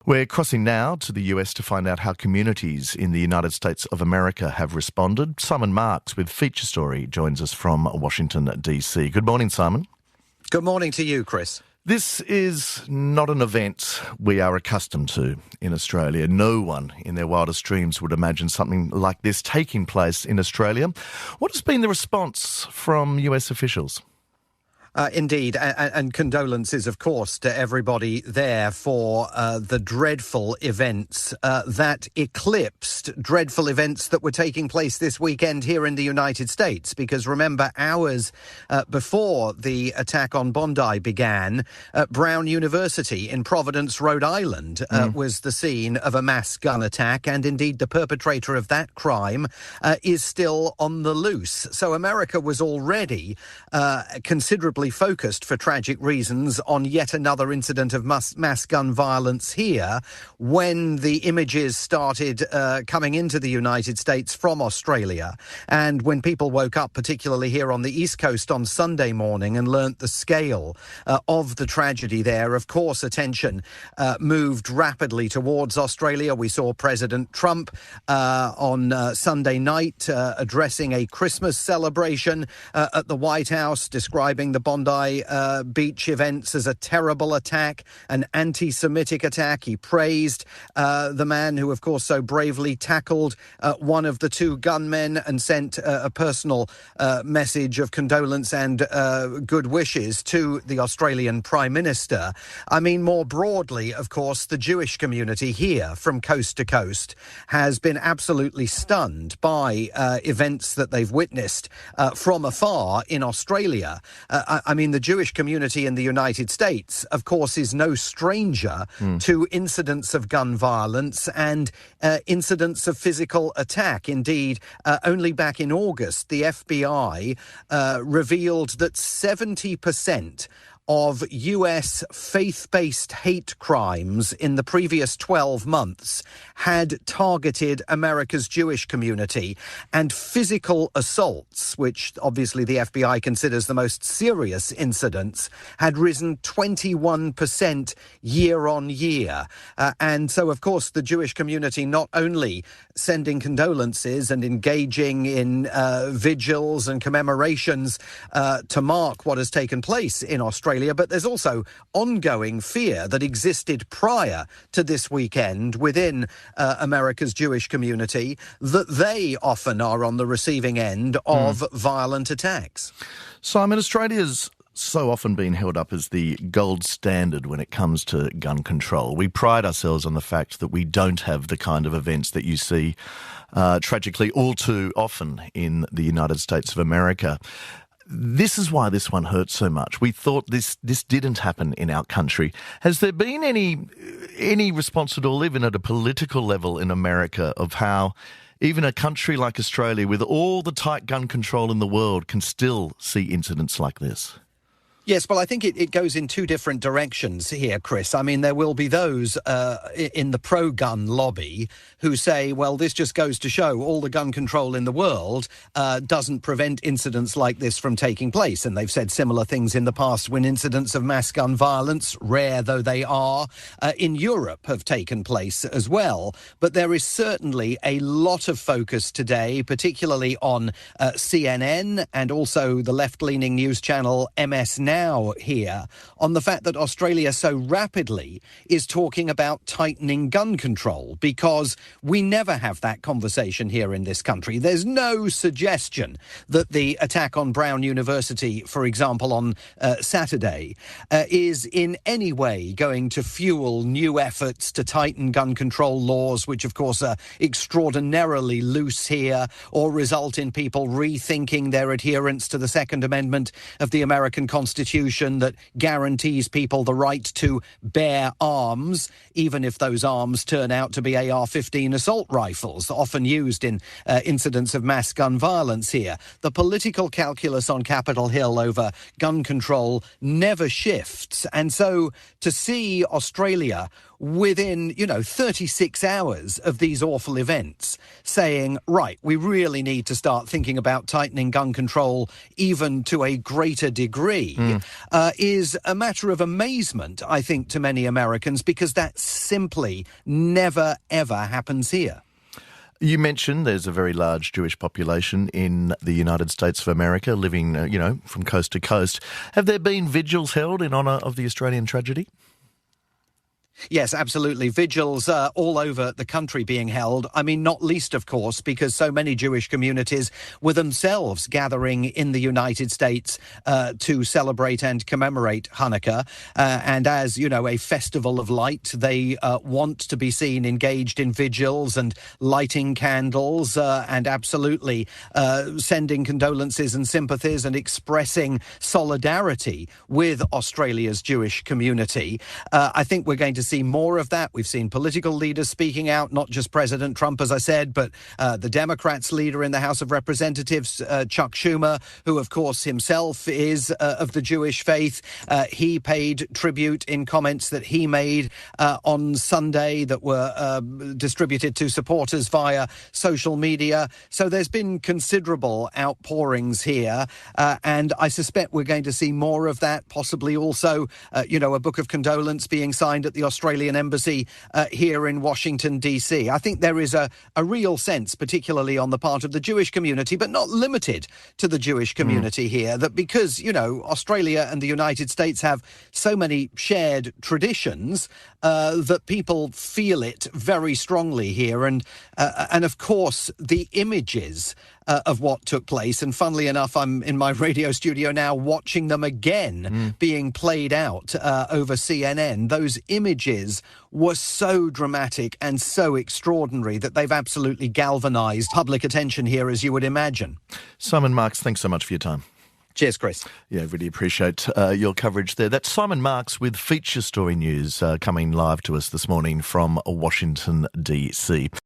We're crossing now to the US to find out how communities in the United States of America have responded. Simon Marks with Feature Story joins us from Washington, D.C. Good morning, Simon. Good morning to you, Chris. This is not an event we are accustomed to in Australia. No one in their wildest dreams would imagine something like this taking place in Australia. What has been the response from US officials? Indeed, and condolences, of course, to everybody there for the dreadful events that eclipsed dreadful events that were taking place this weekend here in the United States. Because remember, hours before the attack on Bondi began, Brown University in Providence, Rhode Island, was the scene of a mass gun attack. And indeed, the perpetrator of that crime is still on the loose. So America was already considerably focused for tragic reasons on yet another incident of mass gun violence here when the images started coming into the United States from Australia. And when people woke up, particularly here on the East Coast on Sunday morning, and learnt the scale of the tragedy there, of course, attention moved rapidly towards Australia. We saw President Trump on Sunday night addressing a Christmas celebration at the White House, describing the Bondi beach events as a terrible attack, an anti-Semitic attack. He praised the man who, of course, so bravely tackled one of the two gunmen and sent a personal message of condolence and good wishes to the Australian Prime Minister. I mean, more broadly, of course, the Jewish community here from coast to coast has been absolutely stunned by events that they've witnessed from afar in Australia. I mean, the Jewish community in the United States, of course, is no stranger to incidents of gun violence and incidents of physical attack. Indeed, only back in August, the FBI revealed that 70% of US faith-based hate crimes in the previous 12 months had targeted America's Jewish community, and physical assaults, which obviously the FBI considers the most serious incidents, had risen 21% year on year. And so, of course, the Jewish community not only sending condolences and engaging in vigils and commemorations to mark what has taken place in Australia, but there's also ongoing fear that existed prior to this weekend within America's Jewish community that they often are on the receiving end of violent attacks. Simon, Australia's so often been held up as the gold standard when it comes to gun control. We pride ourselves on the fact that we don't have the kind of events that you see tragically all too often in the United States of America. This is why this one hurts so much. We thought this didn't happen in our country. Has there been any response at all, even at a political level in America, of how even a country like Australia, with all the tight gun control in the world, can still see incidents like this? Yes, well, I think it goes in two different directions here, Chris. I mean, there will be those in the pro-gun lobby who say, well, this just goes to show all the gun control in the world doesn't prevent incidents like this from taking place. And they've said similar things in the past when incidents of mass gun violence, rare though they are, in Europe have taken place as well. But there is certainly a lot of focus today, particularly on CNN and also the left-leaning news channel MS Now here, on the fact that Australia so rapidly is talking about tightening gun control, because we never have that conversation here in this country. There's no suggestion that the attack on Brown University, for example, on Saturday, is in any way going to fuel new efforts to tighten gun control laws, which of course are extraordinarily loose here, or result in people rethinking their adherence to the Second Amendment of the American Constitution that guarantees people the right to bear arms, even if those arms turn out to be AR-15 assault rifles, often used in incidents of mass gun violence here. The political calculus on Capitol Hill over gun control never shifts. And so to see Australia within, 36 hours of these awful events, saying, right, we really need to start thinking about tightening gun control even to a greater degree, is a matter of amazement, I think, to many Americans, because that simply never, ever happens here. You mentioned there's a very large Jewish population in the United States of America living, from coast to coast. Have there been vigils held in honour of the Australian tragedy? Yes, absolutely. Vigils all over the country being held. I mean, not least, of course, because so many Jewish communities were themselves gathering in the United States to celebrate and commemorate Hanukah. And as, a festival of light, they want to be seen engaged in vigils and lighting candles and absolutely sending condolences and sympathies and expressing solidarity with Australia's Jewish community. I think we're going to see more of that. We've seen political leaders speaking out, not just President Trump, as I said, but the Democrats' leader in the House of Representatives, Chuck Schumer, who, of course, himself is of the Jewish faith. He paid tribute in comments that he made on Sunday that were distributed to supporters via social media. So there's been considerable outpourings here, and I suspect we're going to see more of that, possibly also, a book of condolence being signed at the Australian Embassy here in Washington, D.C. I think there is a real sense, particularly on the part of the Jewish community, but not limited to the Jewish community here, that because, Australia and the United States have so many shared traditions, that people feel it very strongly here. And of course, the images of what took place. And funnily enough, I'm in my radio studio now watching them again being played out over CNN. Those images were so dramatic and so extraordinary that they've absolutely galvanised public attention here, as you would imagine. Simon Marks, thanks so much for your time. Cheers, Chris. Yeah, really appreciate your coverage there. That's Simon Marks with Feature Story News coming live to us this morning from Washington, D.C.